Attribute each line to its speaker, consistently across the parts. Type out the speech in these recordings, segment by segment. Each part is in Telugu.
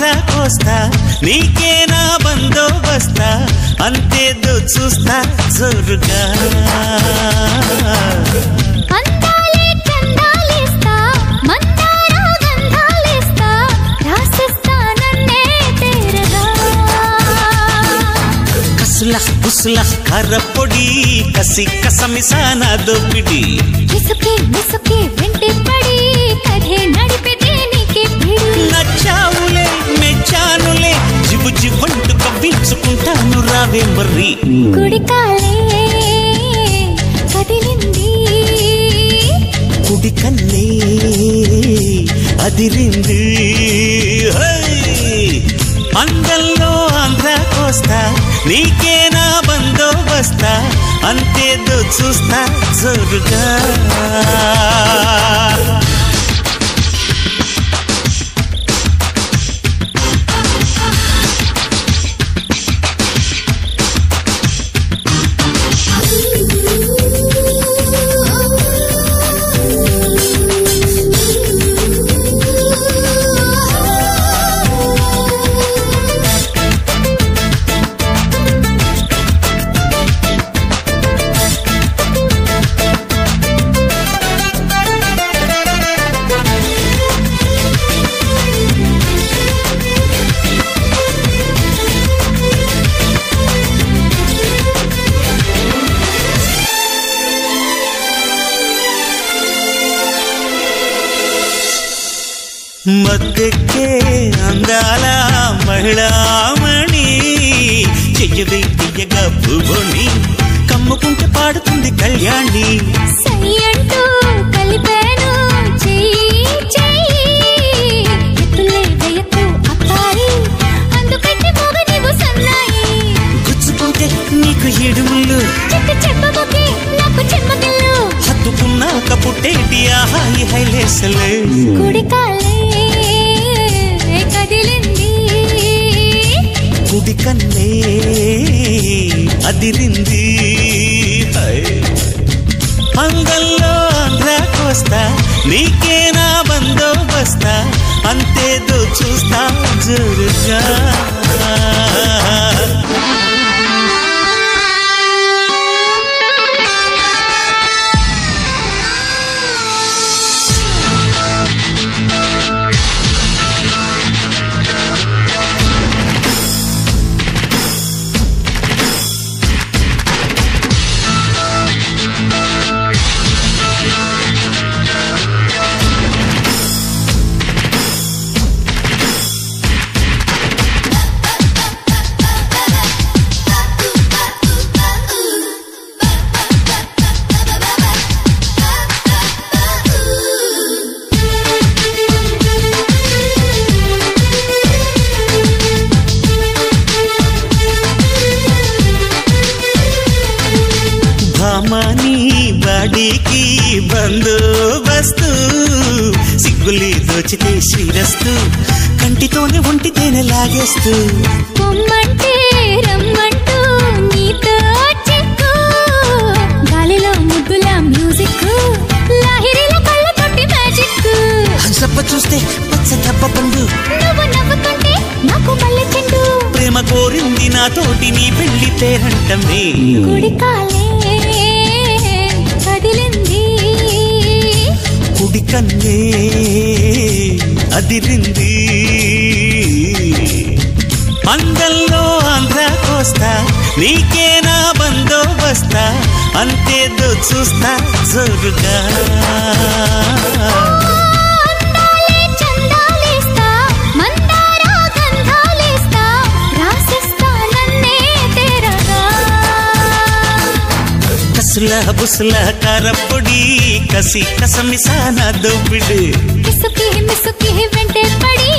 Speaker 1: ఆంధ్ర కోస్తా నీకేనా బందోబస్తా అంతేదో చూస్తా జోరుగా బుసుల కర్రపొడి కసి కసమిసాన దోపిడి
Speaker 2: మిసుకే వెంటే పడి కథే నడిపితే నీకే పిడి
Speaker 1: నచ్చావులే మెచ్చానులే జిబు జివ్వంటూ కవ్వించుకుంటాను రావే మర్రి
Speaker 2: కుడికాలే కదిలింది
Speaker 1: కుడి కన్నే అదిరింది అందంలో ఆంధ్ర కోస్తా నీకేనా బందోబస్తా అంతేదో చూస్తా జోరుగా మద్దెక్కే అందాల మహిళామణి చెయ్యవే తీయగా పువ్వుని కమ్ముకుంటే పాడుతుంది కళ్యాణి
Speaker 2: సై అంటూ కలిపాను చెయ్యి చెయ్యి ఎత్తులే వేయకు అప్పాయి అందుకంటే మోగ నీవు సన్నాయి
Speaker 1: గుచ్చుకుంటే నీకు ఎడుములు
Speaker 2: చెప్పబోకే నాకు చెమ్మగిల్లు
Speaker 1: హత్తుకున్నాక పుట్టేటి ఆహాయి హైలేసలే
Speaker 2: కుడికాలే కదిలింది
Speaker 1: కుడి కన్నే అదిరింది అంగల్లో ఆంధ్ర కోస్తా నీకేనా బందోబస్తా అంతేదో చూస్తా జోరుగా భామాని బాడీకి బందోబస్తు సిగ్గులి దోచితే శ్రీరస్తు కంటితోనే ఒంటితేనే లాగేస్తూ
Speaker 2: పొమ్మంటే రమ్మంటూ నీతో చిక్కు గాలిలో ముద్దుల మ్యూజిక్ లాహిరిలో కళ్ళ తోటి మ్యాజిక్
Speaker 1: హంసప్ప చూస్తే పచ్చ దెబ్బ పండు
Speaker 2: నువ్వు నవ్వుకుంటే నాకు మల్లె చెండు
Speaker 1: ప్రేమ కోరింది నాతోటి నీ పెళ్లి పేరంటమే
Speaker 2: కుడికాలే కదిలింది
Speaker 1: కుడి కన్నే అదిరింది అందంలో ఆంధ్ర కోస్తా నీకేనా బందోబస్తా అంతేదో చూస్తా జోరుగా బుసుల కారపొడి కసి కసమిసాన దోపిడి
Speaker 2: మిసుకి వెంటే పడి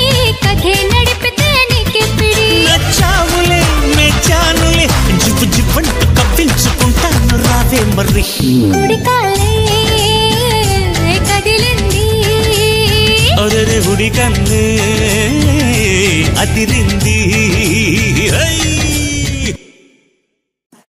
Speaker 2: కథే నడిపితే నీకే పిడి
Speaker 1: నచ్చావులే మెచ్చానులే జివ్వు జివ్వంటూ కప్పించుకుంటాను రావే మర్రి
Speaker 2: కుడికాలే కదిలింది
Speaker 1: ఒరే ఉడి కన్నే అదిరింది